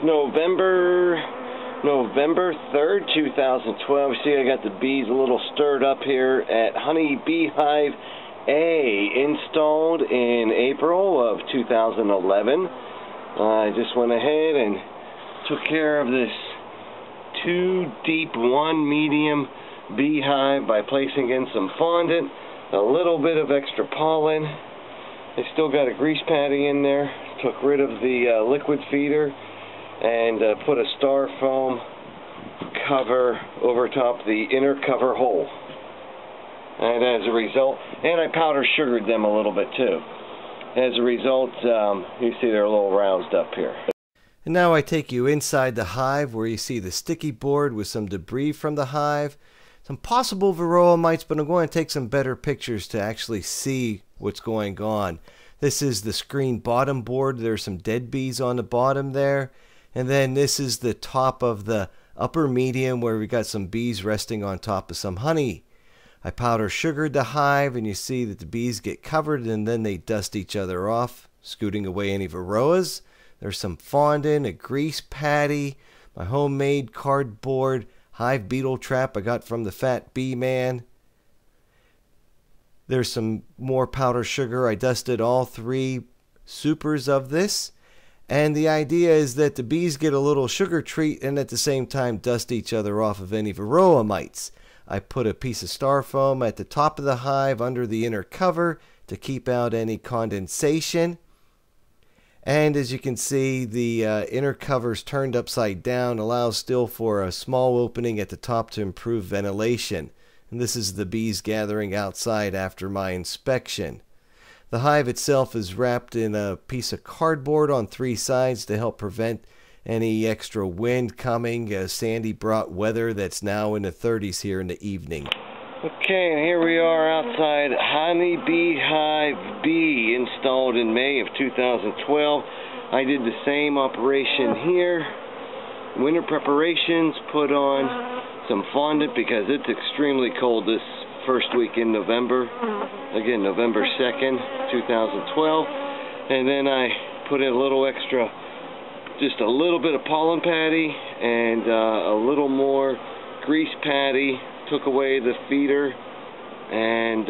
November 3rd, 2012. See, I got the bees a little stirred up here at Hive A, installed in April of 2011. I just went ahead and took care of this 2 deep, 1 medium beehive by placing in some fondant, a little bit of extra pollen. I still got a grease patty in there. Took rid of the liquid feeder and put a styrofoam cover over top the inner cover hole. And as a result, and I powder sugared them a little bit too. As a result, you see they're a little roused up here. And now I take you inside the hive where you see the sticky board with some debris from the hive, some possible varroa mites, but I'm going to take some better pictures to actually see what's going on. This is the screen bottom board. There's some dead bees on the bottom there. And then this is the top of the upper medium where we got some bees resting on top of some honey. I powder sugared the hive, and you see that the bees get covered and then they dust each other off, scooting away any varroas. There's some fondant, a grease patty, my homemade cardboard hive beetle trap I got from the Fat Bee Man. There's some more powder sugar. I dusted all 3 supers of this. And the idea is that the bees get a little sugar treat and at the same time dust each other off of any varroa mites. I put a piece of styrofoam at the top of the hive under the inner cover to keep out any condensation. And as you can see, the inner cover's turned upside down, allows still for a small opening at the top to improve ventilation. And this is the bees gathering outside after my inspection. The hive itself is wrapped in a piece of cardboard on 3 sides to help prevent any extra wind coming. Sandy brought weather that's now in the 30s here in the evening. Okay, and here we are outside Hive B, installed in May of 2012. I did the same operation here. Winter preparations, put on some fondant because it's extremely cold this first week in November. Again, November 2nd, 2012. And then I put in a little extra, just a little bit of pollen patty and a little more grease patty. Took away the feeder and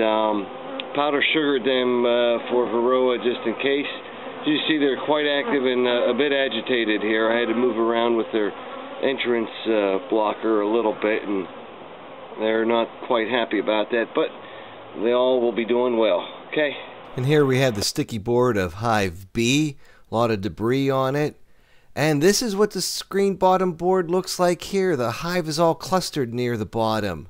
powder sugared them for varroa just in case. You see they're quite active and a bit agitated here. I had to move around with their entrance blocker a little bit, and they're not quite happy about that, but they all will be doing well. Okay. And here we have the sticky board of Hive B, a lot of debris on it. And this is what the screen bottom board looks like here. The hive is all clustered near the bottom.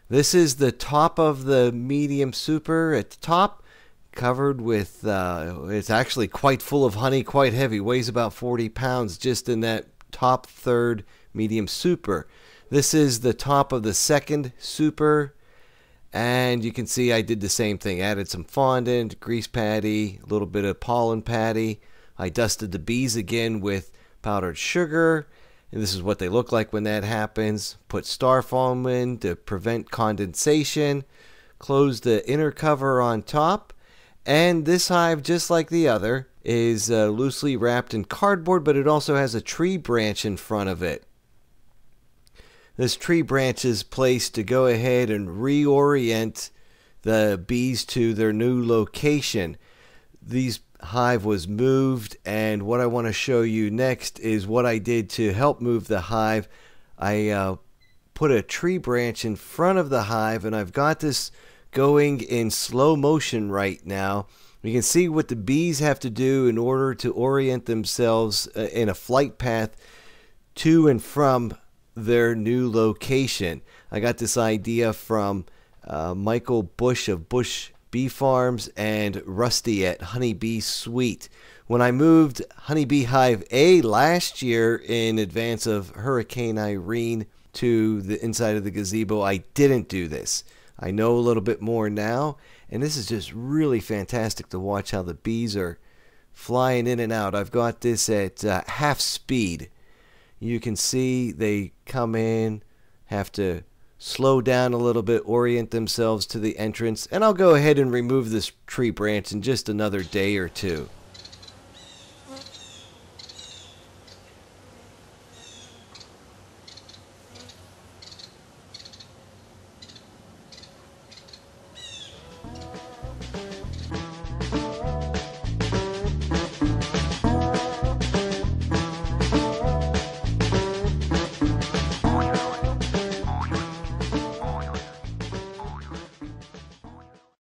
This is the top of the medium super at the top, covered with, it's actually quite full of honey, quite heavy, weighs about 40 pounds just in that top 3rd medium super. This is the top of the 2nd super, and you can see I did the same thing. Added some fondant, grease patty, a little bit of pollen patty. I dusted the bees again with powdered sugar, and this is what they look like when that happens. Put styrofoam in to prevent condensation. Close the inner cover on top, and this hive, just like the other, is loosely wrapped in cardboard, but it also has a tree branch in front of it. This tree branch is placed to go ahead and reorient the bees to their new location. These hive was moved, and what I want to show you next is what I did to help move the hive. I put a tree branch in front of the hive, and I've got this going in slow motion right now. You can see what the bees have to do in order to orient themselves in a flight path to and from their new location. I got this idea from Michael Bush of Bush Bee Farms and Rusty at Honeybee Suite. When I moved Honeybee Hive A last year in advance of Hurricane Irene to the inside of the gazebo, I didn't do this. I know a little bit more now, and this is just really fantastic to watch how the bees are flying in and out. I've got this at half speed. You can see they come in, have to slow down a little bit, orient themselves to the entrance, and I'll go ahead and remove this tree branch in just another day or two.